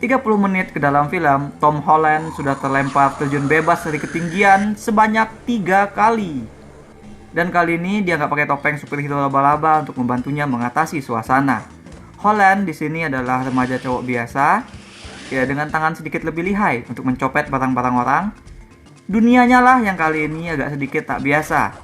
30 menit ke dalam film, Tom Holland sudah terlempar terjun bebas dari ketinggian sebanyak 3 kali. Dan kali ini dia nggak pakai topeng superhero laba-laba untuk membantunya mengatasi suasana. Holland di sini adalah remaja cowok biasa, ya dengan tangan sedikit lebih lihai untuk mencopet barang-barang orang. Dunianya lah yang kali ini agak sedikit tak biasa.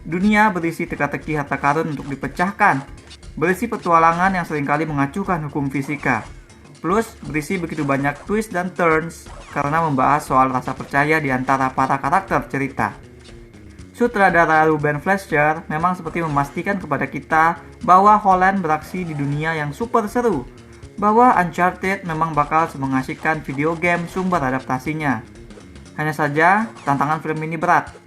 Dunia berisi teka-teki harta karun untuk dipecahkan, berisi petualangan yang seringkali mengacuhkan hukum fisika. Plus, berisi begitu banyak twist dan turns karena membahas soal rasa percaya di antara para karakter cerita. Sutradara Ruben Fleischer memang seperti memastikan kepada kita bahwa Holland beraksi di dunia yang super seru, bahwa Uncharted memang bakal semengasihkan video game sumber adaptasinya. Hanya saja, tantangan film ini berat.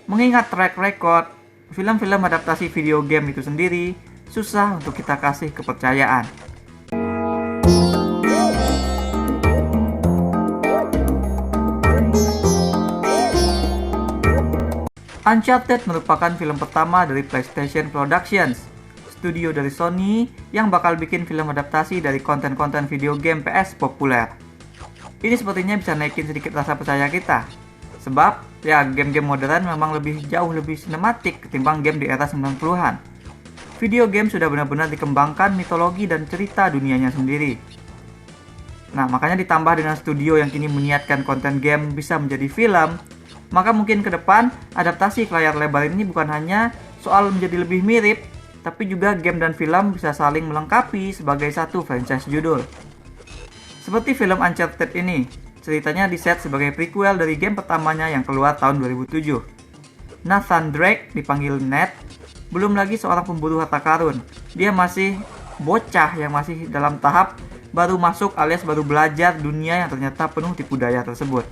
Mengingat track record, film-film adaptasi video game itu sendiri susah untuk kita kasih kepercayaan. Uncharted merupakan film pertama dari PlayStation Productions, studio dari Sony yang bakal bikin film adaptasi dari konten-konten video game PS populer. Ini sepertinya bisa naikin sedikit rasa percaya kita, sebab ya game-game modern memang jauh lebih sinematik ketimbang game di era 90-an. Video game sudah benar-benar dikembangkan mitologi dan cerita dunianya sendiri. Nah, makanya ditambah dengan studio yang kini menyiapkan konten game bisa menjadi film, maka mungkin ke depan adaptasi ke layar lebar ini bukan hanya soal menjadi lebih mirip, tapi juga game dan film bisa saling melengkapi sebagai satu franchise judul. Seperti film Uncharted ini, ceritanya diset sebagai prequel dari game pertamanya yang keluar tahun 2007. Nathan Drake dipanggil Ned, belum lagi seorang pemburu harta karun. Dia masih bocah yang masih dalam tahap baru masuk alias baru belajar dunia yang ternyata penuh tipu daya tersebut.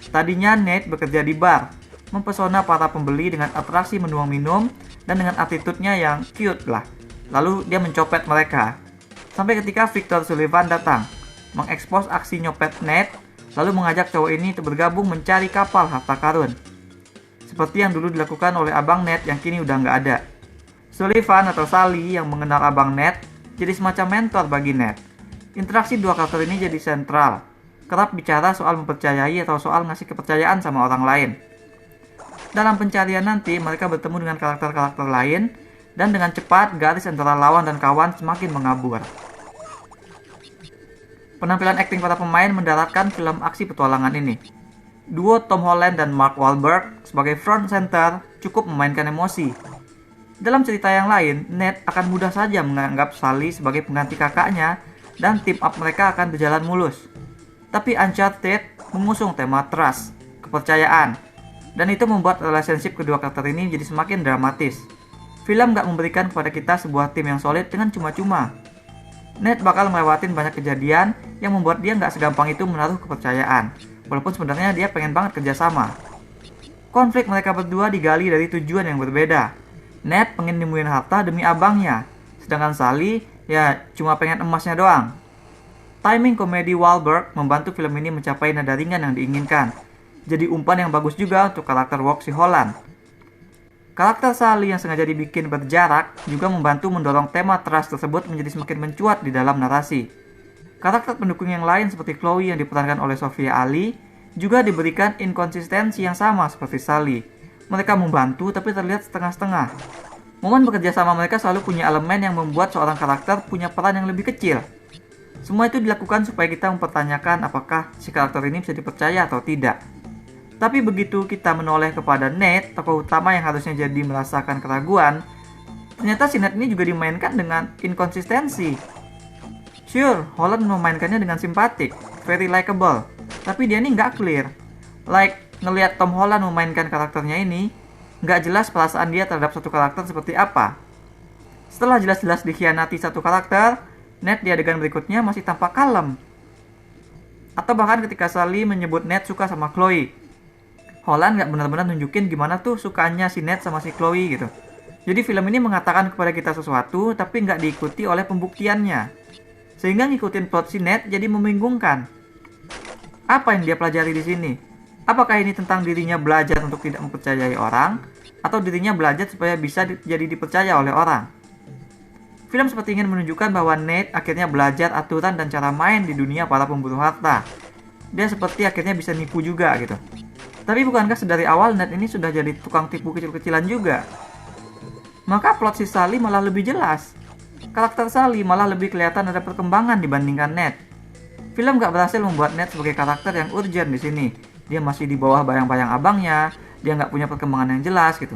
Tadinya Nate bekerja di bar, mempesona para pembeli dengan atraksi menuang minum dan dengan attitude-nya yang cute lah. Lalu dia mencopet mereka. Sampai ketika Victor Sullivan datang, mengekspos aksi nyopet Nate, lalu mengajak cowok ini untuk bergabung mencari kapal harta karun. Seperti yang dulu dilakukan oleh abang Nate yang kini udah nggak ada. Sullivan atau Sally yang mengenal abang Nate jadi semacam mentor bagi Nate. Interaksi dua karakter ini jadi sentral. Kerap bicara soal mempercayai atau soal ngasih kepercayaan sama orang lain. Dalam pencarian nanti, mereka bertemu dengan karakter-karakter lain, dan dengan cepat garis antara lawan dan kawan semakin mengabur. Penampilan akting para pemain mendaratkan film aksi petualangan ini. Duo Tom Holland dan Mark Wahlberg sebagai front center cukup memainkan emosi. Dalam cerita yang lain, Ned akan mudah saja menganggap Sally sebagai pengganti kakaknya, dan team up mereka akan berjalan mulus. Tapi Uncharted mengusung tema trust, kepercayaan, dan itu membuat relationship kedua karakter ini jadi semakin dramatis. Film gak memberikan kepada kita sebuah tim yang solid dengan cuma-cuma. Ned bakal melewatin banyak kejadian yang membuat dia gak segampang itu menaruh kepercayaan, walaupun sebenarnya dia pengen banget kerjasama. Konflik mereka berdua digali dari tujuan yang berbeda. Ned pengen nemuin harta demi abangnya, sedangkan Sally ya cuma pengen emasnya doang. Timing komedi Wahlberg membantu film ini mencapai nada ringan yang diinginkan. Jadi umpan yang bagus juga untuk karakter Woxy Holland. Karakter Sally yang sengaja dibikin berjarak juga membantu mendorong tema trust tersebut menjadi semakin mencuat di dalam narasi. Karakter pendukung yang lain seperti Chloe yang diperankan oleh Sophia Ali juga diberikan inkonsistensi yang sama seperti Sally. Mereka membantu tapi terlihat setengah-setengah. Momen bekerja sama mereka selalu punya elemen yang membuat seorang karakter punya peran yang lebih kecil. Semua itu dilakukan supaya kita mempertanyakan apakah si karakter ini bisa dipercaya atau tidak. Tapi begitu kita menoleh kepada Nate, tokoh utama yang harusnya jadi merasakan keraguan, ternyata si Nate ini juga dimainkan dengan inkonsistensi. Sure, Holland memainkannya dengan simpatik, very likable, tapi dia ini nggak clear. Like, ngelihat Tom Holland memainkan karakternya ini, nggak jelas perasaan dia terhadap satu karakter seperti apa. Setelah jelas-jelas dikhianati satu karakter, Ned di adegan berikutnya masih tampak kalem. Atau bahkan ketika Sally menyebut Ned suka sama Chloe, Holland nggak benar-benar nunjukin gimana tuh sukanya si Ned sama si Chloe gitu. Jadi film ini mengatakan kepada kita sesuatu tapi nggak diikuti oleh pembuktiannya. Sehingga ngikutin plot si Ned jadi membingungkan. Apa yang dia pelajari di sini? Apakah ini tentang dirinya belajar untuk tidak mempercayai orang, atau dirinya belajar supaya bisa jadi dipercaya oleh orang? Film seperti ingin menunjukkan bahwa Nate akhirnya belajar aturan dan cara main di dunia para pemburu harta. Dia seperti akhirnya bisa nipu juga gitu. Tapi bukankah sedari awal Nate ini sudah jadi tukang tipu kecil-kecilan juga? Maka plot si Sally malah lebih jelas. Karakter Sally malah lebih kelihatan ada perkembangan dibandingkan Nate. Film gak berhasil membuat Nate sebagai karakter yang urgent di sini. Dia masih di bawah bayang-bayang abangnya, dia nggak punya perkembangan yang jelas gitu.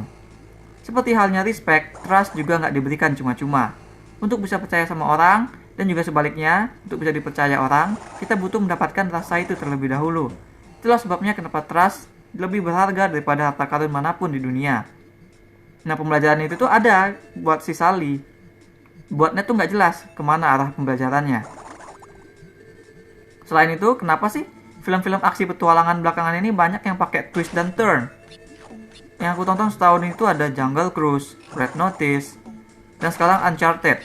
Seperti halnya respect, trust juga nggak diberikan cuma-cuma. Untuk bisa percaya sama orang, dan juga sebaliknya, untuk bisa dipercaya orang, kita butuh mendapatkan rasa itu terlebih dahulu. Itulah sebabnya kenapa trust lebih berharga daripada harta karun manapun di dunia. Nah, pembelajaran itu tuh ada buat si Sally. Buat Nate tuh nggak jelas kemana arah pembelajarannya. Selain itu, kenapa sih film-film aksi petualangan belakangan ini banyak yang pakai twist dan turn? Yang aku tonton setahun itu ada Jungle Cruise, Red Notice, dan sekarang Uncharted,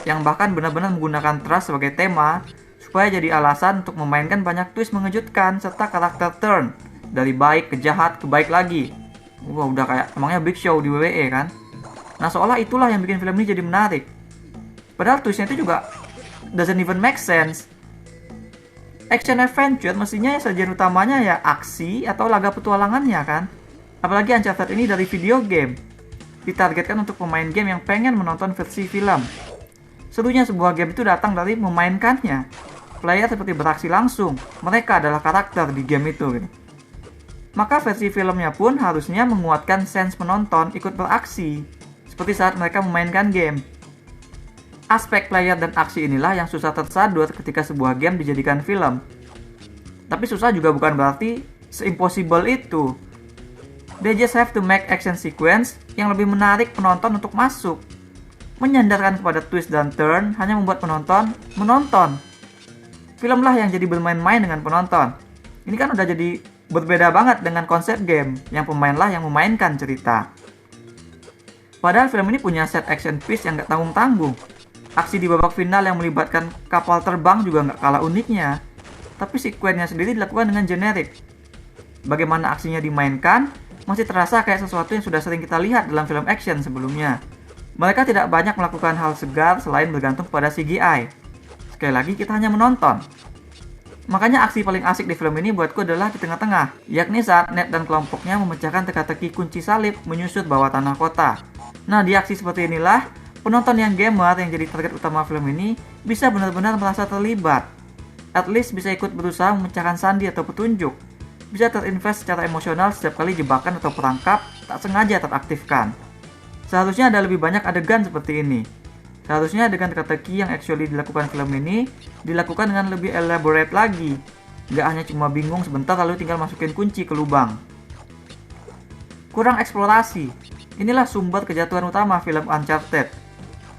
yang bahkan benar-benar menggunakan trust sebagai tema supaya jadi alasan untuk memainkan banyak twist mengejutkan serta karakter turn dari baik ke jahat ke baik lagi. Wah, udah kayak emangnya Big Show di WWE kan. Nah, seolah itulah yang bikin film ini jadi menarik. Padahal twistnya itu juga doesn't even make sense. Action adventure mestinya sajian utamanya ya aksi atau laga petualangannya kan. Apalagi Uncharted ini dari video game. Ditargetkan untuk pemain game yang pengen menonton versi film. Serunya sebuah game itu datang dari memainkannya. Player seperti beraksi langsung. Mereka adalah karakter di game itu gitu. Maka versi filmnya pun harusnya menguatkan sense penonton ikut beraksi. Seperti saat mereka memainkan game. Aspek player dan aksi inilah yang susah tersadur ketika sebuah game dijadikan film. Tapi susah juga bukan berarti se-impossible itu. They just have to make action sequence yang lebih menarik penonton untuk masuk. Menyandarkan kepada twist dan turn hanya membuat penonton menonton. Filmlah yang jadi bermain-main dengan penonton. Ini kan udah jadi berbeda banget dengan konsep game, yang pemainlah yang memainkan cerita. Padahal film ini punya set action piece yang gak tanggung-tanggung. Aksi di babak final yang melibatkan kapal terbang juga gak kalah uniknya. Tapi sekuennya sendiri dilakukan dengan generik. Bagaimana aksinya dimainkan, masih terasa kayak sesuatu yang sudah sering kita lihat dalam film action sebelumnya. Mereka tidak banyak melakukan hal segar selain bergantung pada CGI. Sekali lagi kita hanya menonton. Makanya aksi paling asik di film ini buatku adalah di tengah-tengah, yakni saat Nate dan kelompoknya memecahkan teka-teki kunci salib menyusut bawah tanah kota. Nah, di aksi seperti inilah, penonton yang gamer yang jadi target utama film ini bisa benar-benar merasa terlibat. At least bisa ikut berusaha memecahkan sandi atau petunjuk. Bisa terinvest secara emosional setiap kali jebakan atau perangkap tak sengaja teraktifkan. Seharusnya ada lebih banyak adegan seperti ini. Seharusnya adegan teka-teki yang actually dilakukan film ini dilakukan dengan lebih elaborate lagi. Nggak hanya cuma bingung sebentar lalu tinggal masukin kunci ke lubang. Kurang eksplorasi. Inilah sumber kejatuhan utama film Uncharted.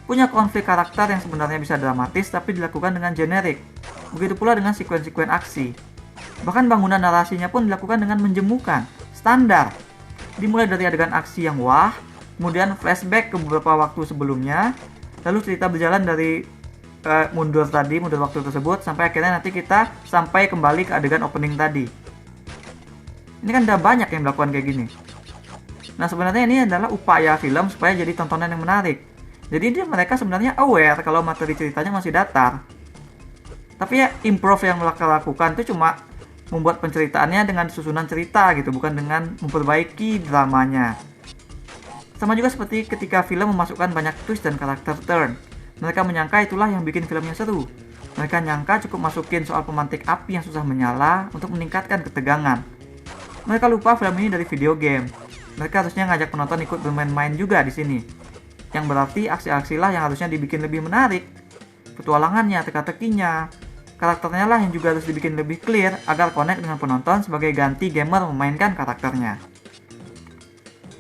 Punya konflik karakter yang sebenarnya bisa dramatis tapi dilakukan dengan generik. Begitu pula dengan sekuen-sekuen aksi. Bahkan bangunan narasinya pun dilakukan dengan menjemukan, standar. Dimulai dari adegan aksi yang wah, kemudian flashback ke beberapa waktu sebelumnya, lalu cerita berjalan dari mundur waktu tersebut, sampai akhirnya nanti kita sampai kembali ke adegan opening tadi. Ini kan udah banyak yang melakukan kayak gini. Nah, sebenarnya ini adalah upaya film supaya jadi tontonan yang menarik. Jadi mereka sebenarnya aware kalau materi ceritanya masih datar. Tapi ya improve yang mereka lakukan itu cuma membuat penceritaannya dengan susunan cerita gitu, bukan dengan memperbaiki dramanya. Sama juga seperti ketika film memasukkan banyak twist dan karakter turn. Mereka menyangka itulah yang bikin filmnya seru. Mereka nyangka cukup masukin soal pemantik api yang susah menyala untuk meningkatkan ketegangan. Mereka lupa film ini dari video game. Mereka harusnya ngajak penonton ikut bermain-main juga di sini. Yang berarti aksi-aksilah yang harusnya dibikin lebih menarik. Petualangannya, teka-tekinya, karakternya lah yang juga harus dibikin lebih clear agar connect dengan penonton sebagai ganti gamer memainkan karakternya.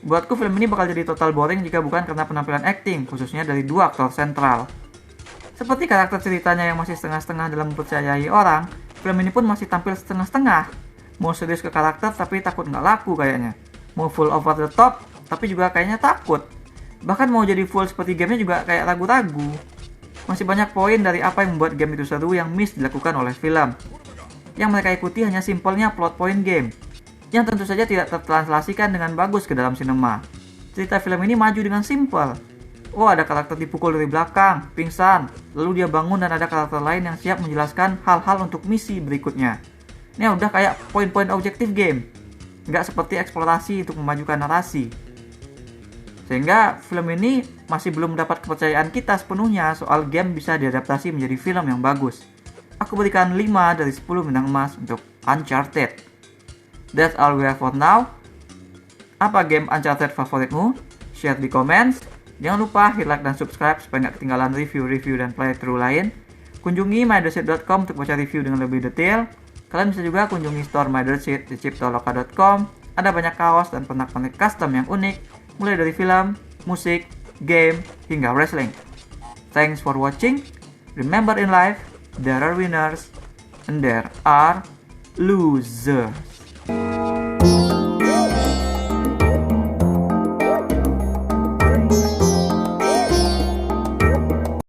Buatku film ini bakal jadi total boring jika bukan karena penampilan acting, khususnya dari dua aktor sentral. Seperti karakter ceritanya yang masih setengah-setengah dalam mempercayai orang, film ini pun masih tampil setengah-setengah. Mau serius ke karakter tapi takut nggak laku kayaknya. Mau full over the top, tapi juga kayaknya takut. Bahkan mau jadi full seperti gamenya juga kayak ragu-ragu. Masih banyak poin dari apa yang membuat game itu seru yang miss dilakukan oleh film. Yang mereka ikuti hanya simpelnya plot point game, yang tentu saja tidak tertranslasikan dengan bagus ke dalam sinema. Cerita film ini maju dengan simpel. Oh, ada karakter dipukul dari belakang, pingsan, lalu dia bangun dan ada karakter lain yang siap menjelaskan hal-hal untuk misi berikutnya. Ini udah kayak poin-poin objektif game, nggak seperti eksplorasi untuk memajukan narasi. Sehingga film ini masih belum mendapat kepercayaan kita sepenuhnya soal game bisa diadaptasi menjadi film yang bagus. Aku berikan 5 dari 10 bintang emas untuk Uncharted. That's all we have for now. Apa game Uncharted favoritmu? Share di comments. Jangan lupa hit like dan subscribe supaya nggak ketinggalan review-review dan playthrough lain. Kunjungi mydershit.com untuk baca review dengan lebih detail. Kalian bisa juga kunjungi store mydershit di ciptoloka.com. Ada banyak kaos dan pernak-pernik custom yang unik, mulai dari film, musik, game, hingga wrestling. Thanks for watching. Remember in life, there are winners and there are losers.